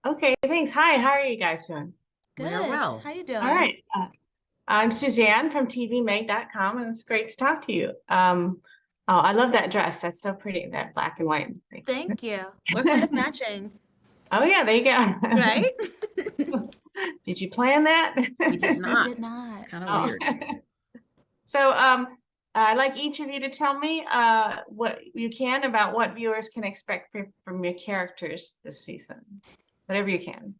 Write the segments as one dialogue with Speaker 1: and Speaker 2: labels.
Speaker 1: Okay, thanks. Hi, how are you guys doing?
Speaker 2: We are
Speaker 3: Good.
Speaker 2: well.
Speaker 3: How you
Speaker 1: All
Speaker 3: doing?
Speaker 1: right. I'm Suzanne from tvmag.com, and it's great to talk to you. Oh, I love that dress. That's so pretty, that black and white thing.
Speaker 3: Thank you. We're kind of matching,
Speaker 1: Oh, yeah, there you
Speaker 3: right?
Speaker 1: go. Did you plan that?
Speaker 2: We did
Speaker 3: We did
Speaker 2: not.
Speaker 3: not.
Speaker 2: Kind of
Speaker 1: Oh.
Speaker 2: weird.
Speaker 1: So, I'd like each of you to tell me what you can about what viewers can expect from your characters this season. Whatever you can.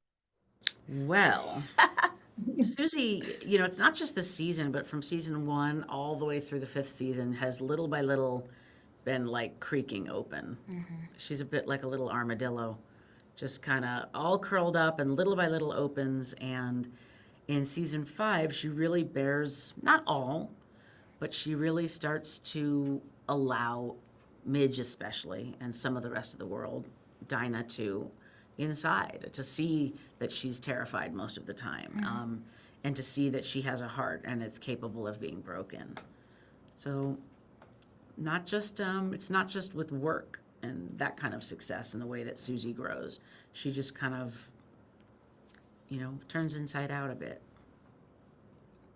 Speaker 2: Well, Susie, it's not just this season, but from season one all the way through the fifth season has little by little been like creaking open. She's a bit like a little armadillo, just kind of all curled up and little by little opens. And in season five, she really bears, not all, but she really starts to allow Midge especially and some of the rest of the world, Dinah to inside to see that she's terrified most of the time, and to see that she has a heart and it's capable of being broken. So not just it's not just with work and that kind of success and the way that Susie grows. She just kind of turns inside out a bit.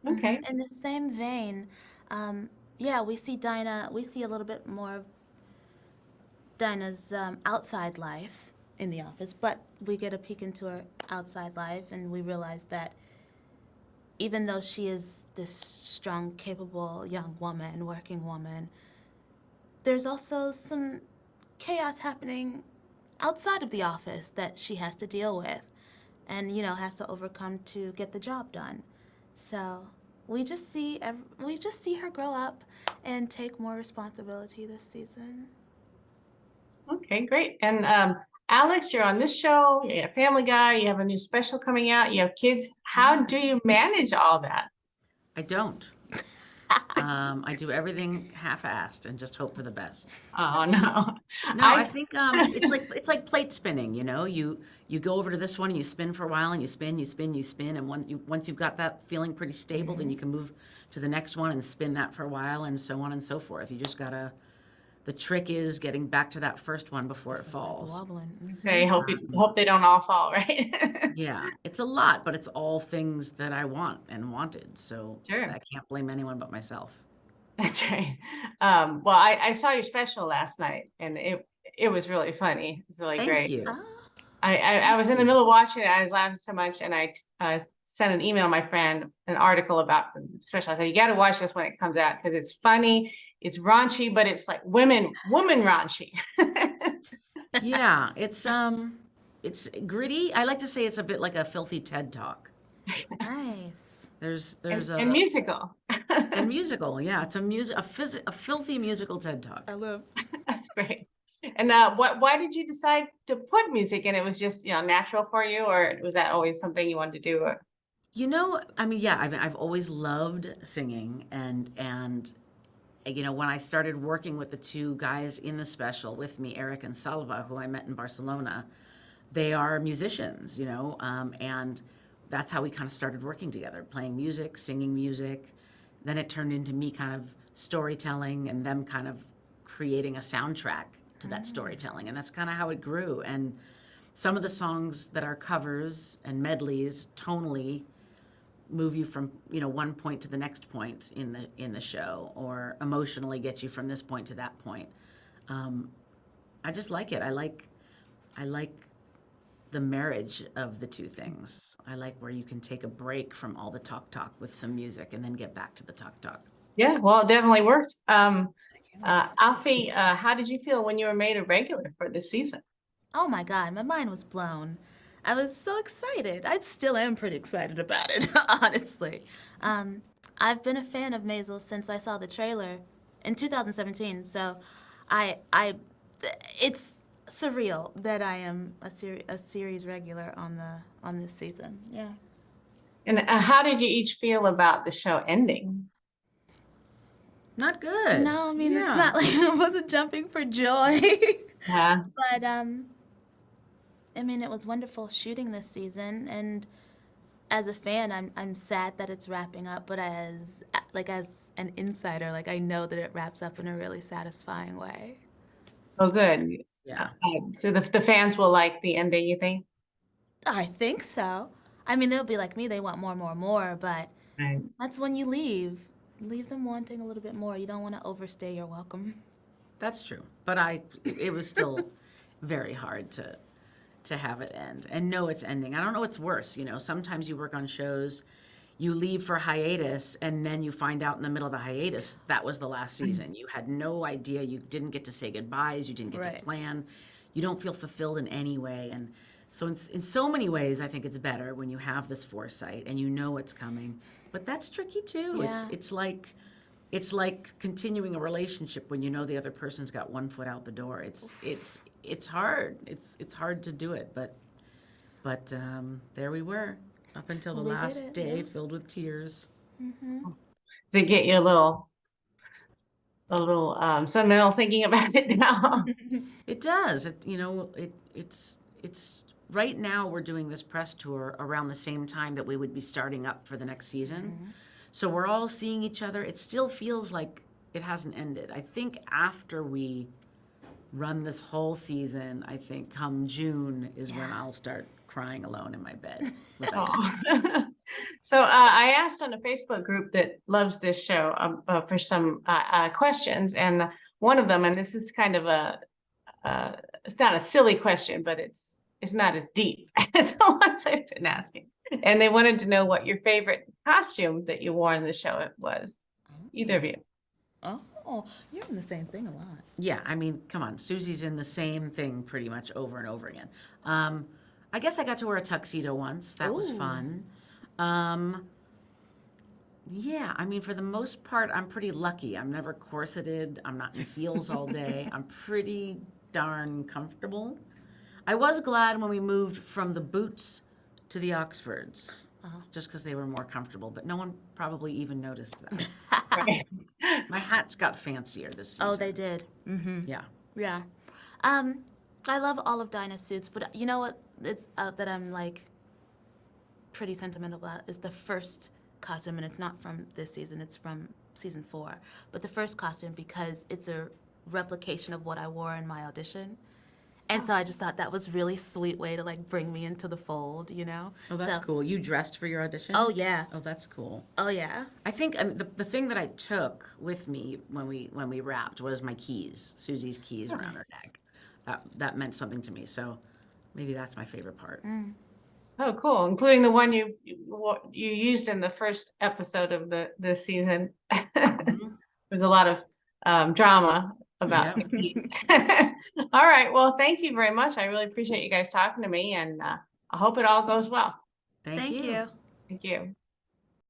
Speaker 1: Okay.
Speaker 3: In the same vein, yeah, we see Dinah, we see a little bit more of Dinah's outside life in the office, but we get a peek into her outside life and we realize that even though she is this strong, capable young woman, working woman, there's also some chaos happening outside of the office that she has to deal with and has to overcome to get the job done. So we just see her grow up and take more responsibility this season.
Speaker 1: Okay, great. And Alex, you're on this show, you're a Family Guy, you have a new special coming out, you have kids. How do you manage all that?
Speaker 2: I don't. I do everything half-assed and just hope for the best.
Speaker 1: Oh no.
Speaker 2: No, I
Speaker 1: I
Speaker 2: think it's like plate spinning. You go over to this one and you spin for a while and you spin, you spin, you spin, and once you've got that feeling pretty stable, then you can move to the next one and spin that for a while, and so on and so forth. You just gotta. The trick is getting back to that first one before it
Speaker 3: Starts
Speaker 2: falls.
Speaker 3: wobbling.
Speaker 1: say hope they don't all fall, right?
Speaker 2: Yeah, it's a lot, but it's all things that I want and wanted. So
Speaker 1: Sure.
Speaker 2: I can't blame anyone but myself.
Speaker 1: That's right. Well, I saw your special last night and it was really funny. It's really
Speaker 2: Thank
Speaker 1: great.
Speaker 2: you.
Speaker 3: Ah,
Speaker 1: I was in the
Speaker 2: You.
Speaker 1: middle of watching it. I was laughing so much, and I sent an email to my friend, an article about the special. I said, you got to watch this when it comes out because it's funny, it's raunchy, but it's like woman raunchy.
Speaker 2: Yeah, it's gritty. I like to say it's a bit like a filthy TED Talk.
Speaker 3: nice.
Speaker 2: There's
Speaker 1: And
Speaker 2: a
Speaker 1: musical.
Speaker 2: and musical. Yeah, it's a filthy musical TED Talk.
Speaker 3: I love.
Speaker 1: That's great. And why did you decide to put music in? It was just natural for you, or was that always something you wanted to do? Or...
Speaker 2: I mean, yeah, I've always loved singing and when I started working with the two guys in the special with me, Eric and Salva, who I met in Barcelona, they are musicians, and that's how we kind of started working together, playing music, singing music. Then it turned into me kind of storytelling and them kind of creating a soundtrack to that storytelling. And that's kind of how it grew. And some of the songs that are covers and medleys tonally move you from one point to the next point in the show, or emotionally get you from this point to that point. I just like it. I like the marriage of the two things. I like where you can take a break from all the talk with some music and then get back to the talk.
Speaker 1: Yeah, well, it definitely worked.
Speaker 3: I can't wait to see.
Speaker 1: Alfie, how did you feel when you were made a regular for this season?
Speaker 3: Oh my God, my mind was blown. I was so excited. I still am pretty excited about it, honestly. Um, I've been a fan of Maisel since I saw the trailer in 2017. So, I, it's surreal that I am a series regular on this season. Yeah.
Speaker 1: And how did you each feel about the show ending?
Speaker 2: Not good.
Speaker 3: No, I mean it's
Speaker 2: Yeah.
Speaker 3: not like I wasn't jumping for joy,
Speaker 1: Yeah.
Speaker 3: but I mean it was wonderful shooting this season, and as a fan, I'm sad that it's wrapping up, but as an insider, like I know that it wraps up in a really satisfying way.
Speaker 1: Oh, good.
Speaker 2: Yeah.
Speaker 1: So the fans will like the ending, you think?
Speaker 3: I think so. I mean, they'll be like me, they want more, more, more, but
Speaker 1: Right.
Speaker 3: that's when you leave. Leave them wanting a little bit more. You don't want to overstay your welcome.
Speaker 2: That's true. But it was still very hard to have it end and know it's ending. I don't know what's worse. Sometimes you work on shows, you leave for hiatus, and then you find out in the middle of the hiatus that was the last season. You had no idea. You didn't get to say goodbyes. You didn't get
Speaker 3: Right.
Speaker 2: to plan. You don't feel fulfilled in any way. And so in so many ways, I think it's better when you have this foresight and you know what's coming. But that's tricky too.
Speaker 3: Yeah.
Speaker 2: It's like continuing a relationship when you know the other person's got one foot out the door. It's hard. It's hard to do it, but there we were up until the
Speaker 3: We did
Speaker 2: last
Speaker 3: it,
Speaker 2: day,
Speaker 3: yeah.
Speaker 2: filled with tears.
Speaker 1: To get you a little sentimental thinking about it now.
Speaker 2: It does. It's right now we're doing this press tour around the same time that we would be starting up for the next season. So we're all seeing each other. It still feels like it hasn't ended. I think after we run this whole season, I think come June is when I'll start crying alone in my bed with ice cream.
Speaker 1: Aw. So I asked on a Facebook group that loves this show for some questions, and one of them, and this is kind of it's not a silly question, but it's not as deep as the ones I've been asking. And they wanted to know what your favorite costume that you wore in the show it was. Either of you.
Speaker 3: Oh, you're in the same thing a lot.
Speaker 2: Yeah, I mean, come on, Susie's in the same thing pretty much over and over again. I guess I got to wear a tuxedo once. That was
Speaker 3: Ooh.
Speaker 2: fun. Yeah, I mean, for the most part, I'm pretty lucky. I'm never corseted. I'm not in heels all day. I'm pretty darn comfortable. I was glad when we moved from the boots to the Oxfords, just because they were more comfortable, but no one probably even noticed that.
Speaker 1: Right.
Speaker 2: My hats got fancier this season.
Speaker 3: Oh, they did.
Speaker 2: Yeah.
Speaker 3: Yeah. I love all of Dinah's suits, but you know what? It's that I'm like pretty sentimental about is the first costume, and it's not from this season. It's from season 4. But the first costume, because it's a replication of what I wore in my audition. And so I just thought that was really sweet way to like bring me into the fold, you know?
Speaker 2: Oh, that's
Speaker 3: So-
Speaker 2: cool. You dressed for your audition?
Speaker 3: Oh yeah.
Speaker 2: Oh, that's cool.
Speaker 3: Oh yeah.
Speaker 2: I think the thing that I took with me when we wrapped was my keys, Susie's keys around her neck. That meant something to me. So maybe that's my favorite part.
Speaker 1: Oh, cool. Including the one you used in the first episode of this season. There's a lot of drama about the key. All right. Well, thank you very much. I really appreciate you guys talking to me, and I hope it all goes well.
Speaker 2: Thank
Speaker 3: Thank
Speaker 2: you.
Speaker 3: you.
Speaker 1: Thank you.